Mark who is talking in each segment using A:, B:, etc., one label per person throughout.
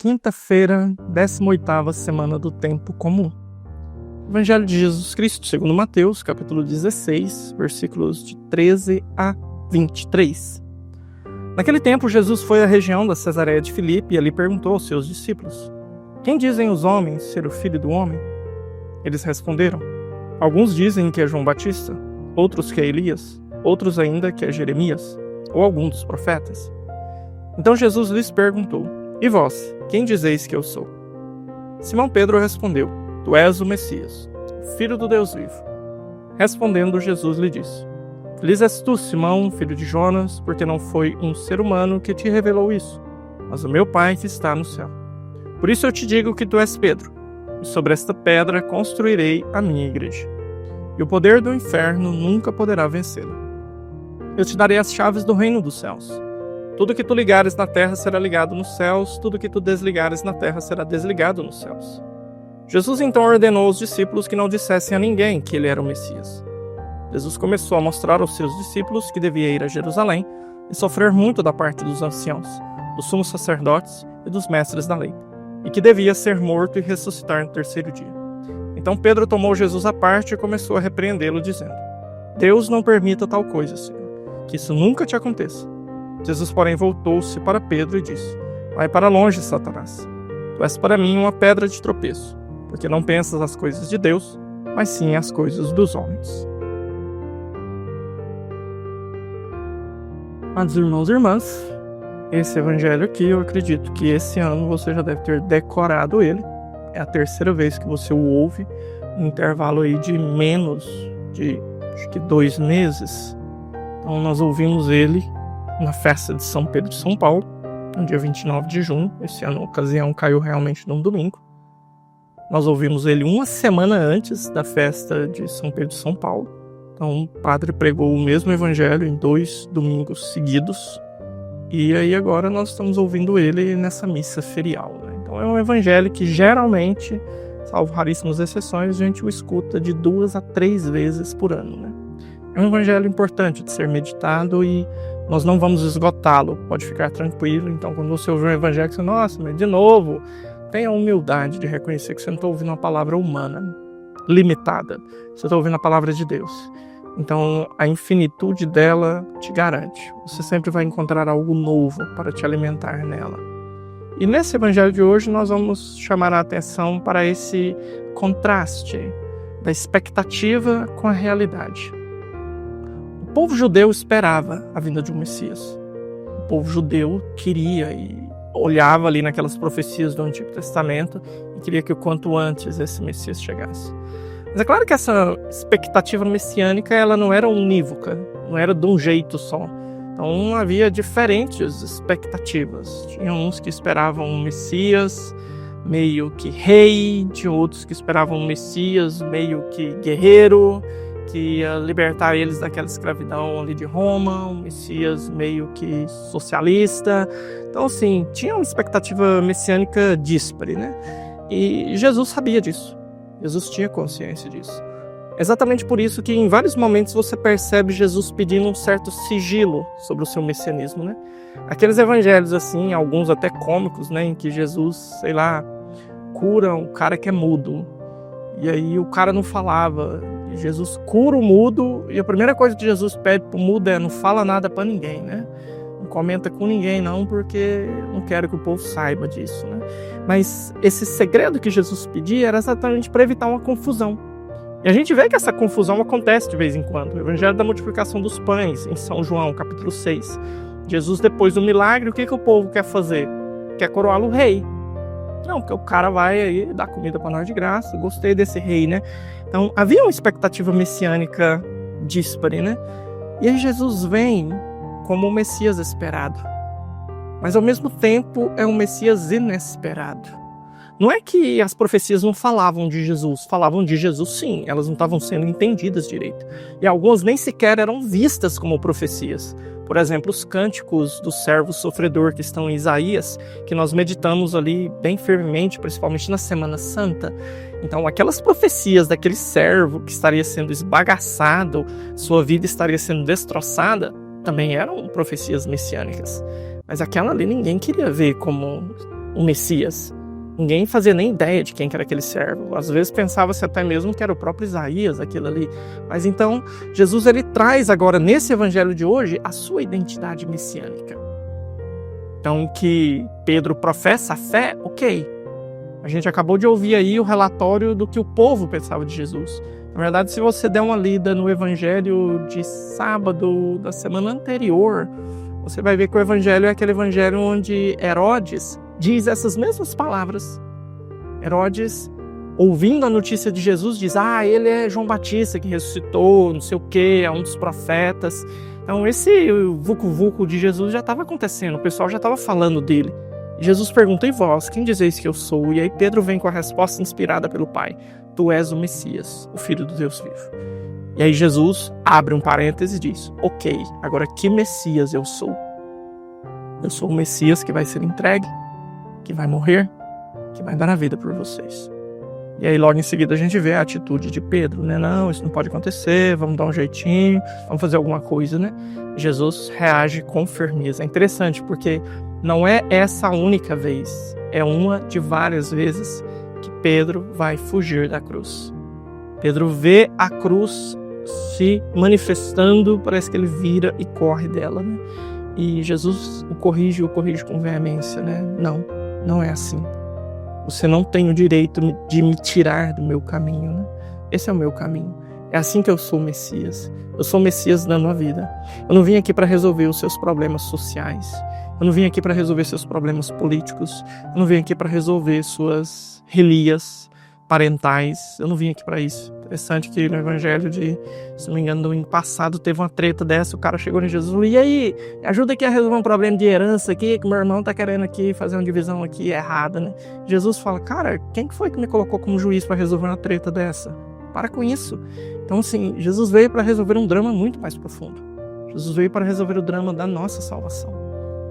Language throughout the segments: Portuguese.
A: quinta-feira, 18ª semana do tempo comum. Evangelho de Jesus Cristo, segundo Mateus, capítulo 16, versículos de 13 a 23. Naquele tempo, Jesus foi à região da Cesareia de Filipe e ali perguntou aos seus discípulos: Quem dizem os homens ser o Filho do Homem? Eles responderam: Alguns dizem que é João Batista, outros que é Elias, outros ainda que é Jeremias, ou algum dos profetas. Então Jesus lhes perguntou: E vós, quem dizeis que eu sou? Simão Pedro respondeu: Tu és o Messias, o Filho do Deus vivo. Respondendo, Jesus lhe disse: Feliz és tu, Simão, filho de Jonas, porque não foi um ser humano que te revelou isso, mas o meu Pai que está no céu. Por isso eu te digo que tu és Pedro, e sobre esta pedra construirei a minha igreja, e o poder do inferno nunca poderá vencê-la. Eu te darei as chaves do reino dos céus. Tudo que tu ligares na terra será ligado nos céus, tudo que tu desligares na terra será desligado nos céus. Jesus então ordenou aos discípulos que não dissessem a ninguém que ele era o Messias. Jesus começou a mostrar aos seus discípulos que devia ir a Jerusalém e sofrer muito da parte dos anciãos, dos sumos sacerdotes e dos mestres da lei, e que devia ser morto e ressuscitar no terceiro dia. Então Pedro tomou Jesus à parte e começou a repreendê-lo, dizendo: Deus não permita tal coisa, Senhor, que isso nunca te aconteça. Jesus, porém, voltou-se para Pedro e disse: Vai para longe, Satanás. Tu és para mim uma pedra de tropeço, porque não pensas as coisas de Deus, mas sim as coisas dos homens. Amados irmãos e irmãs, esse evangelho aqui, eu acredito que esse ano você já deve ter decorado ele. É a terceira vez que você o ouve, um intervalo aí de menos de, acho que 2 meses. Então nós ouvimos ele na festa de São Pedro de São Paulo, no dia 29 de junho. Esse ano a ocasião caiu realmente num domingo. Nós ouvimos ele uma semana antes da festa de São Pedro de São Paulo. Então o padre pregou o mesmo evangelho em 2 domingos seguidos. E aí agora nós estamos ouvindo ele nessa missa ferial, né? Então é um evangelho que geralmente, salvo raríssimas exceções, a gente o escuta de 2 a 3 vezes por ano, né? É um evangelho importante de ser meditado e nós não vamos esgotá-lo, pode ficar tranquilo. Então quando você ouvir um evangelho, você, nossa, mas de novo, tenha a humildade de reconhecer que você não está ouvindo uma palavra humana, limitada. Você está ouvindo a palavra de Deus. Então a infinitude dela te garante. Você sempre vai encontrar algo novo para te alimentar nela. E nesse evangelho de hoje nós vamos chamar a atenção para esse contraste da expectativa com a realidade. O povo judeu esperava a vinda de um Messias. O povo judeu queria e olhava ali naquelas profecias do Antigo Testamento e queria que o quanto antes esse Messias chegasse. Mas é claro que essa expectativa messiânica ela não era unívoca, não era de um jeito só. Então havia diferentes expectativas. Tinha uns que esperavam um Messias meio que rei, tinha outros que esperavam um Messias meio que guerreiro, que ia libertar eles daquela escravidão ali de Roma, um Messias meio que socialista. Então assim, tinha uma expectativa messiânica díspare, né? E Jesus sabia disso. Jesus tinha consciência disso. Exatamente por isso que em vários momentos você percebe Jesus pedindo um certo sigilo sobre o seu messianismo, né? Aqueles evangelhos assim, alguns até cômicos, né? Em que Jesus, sei lá, cura um cara que é mudo. E aí o cara não falava. E Jesus cura o mudo e a primeira coisa que Jesus pede pro mudo é: não fala nada pra ninguém, né? Não comenta com ninguém não, porque não quero que o povo saiba disso, né? Mas esse segredo que Jesus pedia era exatamente para evitar uma confusão. E a gente vê que essa confusão acontece de vez em quando. O evangelho da multiplicação dos pães, em São João, capítulo 6. Jesus, depois do milagre, o que o povo quer fazer? Quer coroá-lo rei. Não, porque o cara vai aí dar comida para nós de graça. Gostei desse rei, né? Então, havia uma expectativa messiânica díspare, né? E aí Jesus vem como o Messias esperado. Mas ao mesmo tempo é um Messias inesperado. Não é que as profecias não falavam de Jesus sim, elas não estavam sendo entendidas direito. E algumas nem sequer eram vistas como profecias. Por exemplo, os cânticos do servo sofredor que estão em Isaías, que nós meditamos ali bem firmemente, principalmente na Semana Santa. Então, aquelas profecias daquele servo que estaria sendo esbagaçado, sua vida estaria sendo destroçada, também eram profecias messiânicas. Mas aquela ali ninguém queria ver como o Messias. Ninguém fazia nem ideia de quem que era aquele servo. Às vezes pensava-se até mesmo que era o próprio Isaías, aquilo ali. Mas então, Jesus ele traz agora, nesse evangelho de hoje, a sua identidade messiânica. Então, que Pedro professa a fé, ok. A gente acabou de ouvir aí o relatório do que o povo pensava de Jesus. Na verdade, se você der uma lida no evangelho de sábado da semana anterior, você vai ver que o evangelho é aquele evangelho onde Herodes diz essas mesmas palavras. Herodes, ouvindo a notícia de Jesus, diz: ele é João Batista que ressuscitou, não sei o quê, é um dos profetas. Então esse vucu-vucu de Jesus já estava acontecendo, o pessoal já estava falando dele. E Jesus pergunta: e vós, quem dizeis que eu sou? E aí Pedro vem com a resposta inspirada pelo Pai: tu és o Messias, o Filho do Deus vivo. E aí Jesus abre um parêntese e diz: ok, agora que Messias eu sou? Eu sou o Messias que vai ser entregue, que vai morrer, que vai dar a vida por vocês. E aí logo em seguida a gente vê a atitude de Pedro, né? Não, isso não pode acontecer, vamos dar um jeitinho, vamos fazer alguma coisa, né? Jesus reage com firmeza. É interessante porque não é essa a única vez, é uma de várias vezes que Pedro vai fugir da cruz. Pedro vê a cruz se manifestando, parece que ele vira e corre dela, né? E Jesus o corrige com veemência, né? Não é assim. Você não tem o direito de me tirar do meu caminho, né? Esse é o meu caminho. É assim que eu sou o Messias. Eu sou o Messias dando a vida. Eu não vim aqui para resolver os seus problemas sociais. Eu não vim aqui para resolver seus problemas políticos. Eu não vim aqui para resolver suas relias parentais. Eu não vim aqui para isso. Interessante que no evangelho de, se não me engano, do domingo passado, teve uma treta dessa, o cara chegou em Jesus e falou: e aí, ajuda aqui a resolver um problema de herança aqui, que meu irmão tá querendo aqui fazer uma divisão aqui errada, né? Jesus fala: cara, quem que foi que me colocou como juiz para resolver uma treta dessa? Para com isso. Então, assim, Jesus veio para resolver um drama muito mais profundo. Jesus veio para resolver o drama da nossa salvação.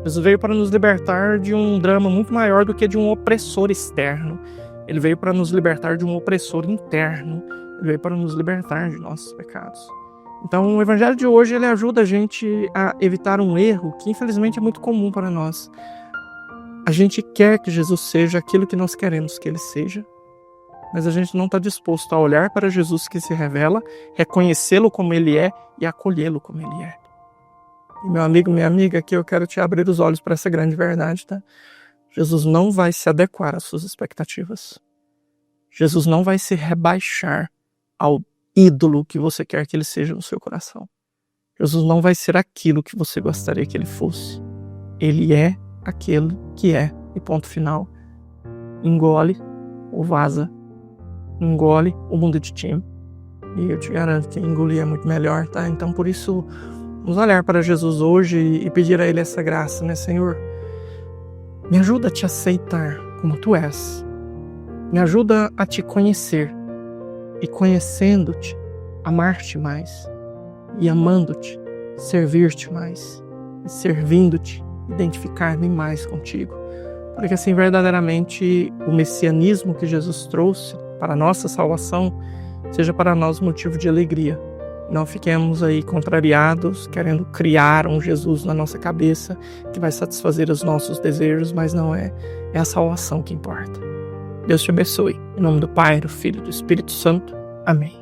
A: Jesus veio para nos libertar de um drama muito maior do que de um opressor externo. Ele veio para nos libertar de um opressor interno. Ele veio para nos libertar de nossos pecados. Então, o evangelho de hoje ele ajuda a gente a evitar um erro que, infelizmente, é muito comum para nós. A gente quer que Jesus seja aquilo que nós queremos que ele seja, mas a gente não está disposto a olhar para Jesus que se revela, reconhecê-lo como ele é e acolhê-lo como ele é. E meu amigo, minha amiga, aqui eu quero te abrir os olhos para essa grande verdade, tá? Jesus não vai se adequar às suas expectativas. Jesus não vai se rebaixar ao ídolo que você quer que ele seja no seu coração. Jesus não vai ser aquilo que você gostaria que ele fosse. Ele é aquele que é, e ponto final. Engole ou vaza. Engole o mundo de time. E eu te garanto que engolir é muito melhor, tá? Então por isso, vamos olhar para Jesus hoje e pedir a ele essa graça, né, Senhor? Me ajuda a te aceitar como tu és. Me ajuda a te conhecer. E conhecendo-te, amar-te mais. E amando-te, servir-te mais. E servindo-te, identificar-me mais contigo. Porque assim, verdadeiramente, o messianismo que Jesus trouxe para a nossa salvação seja para nós motivo de alegria. Não fiquemos aí contrariados, querendo criar um Jesus na nossa cabeça que vai satisfazer os nossos desejos, mas não é. É a salvação que importa. Deus te abençoe. Em nome do Pai, do Filho e do Espírito Santo. Amém.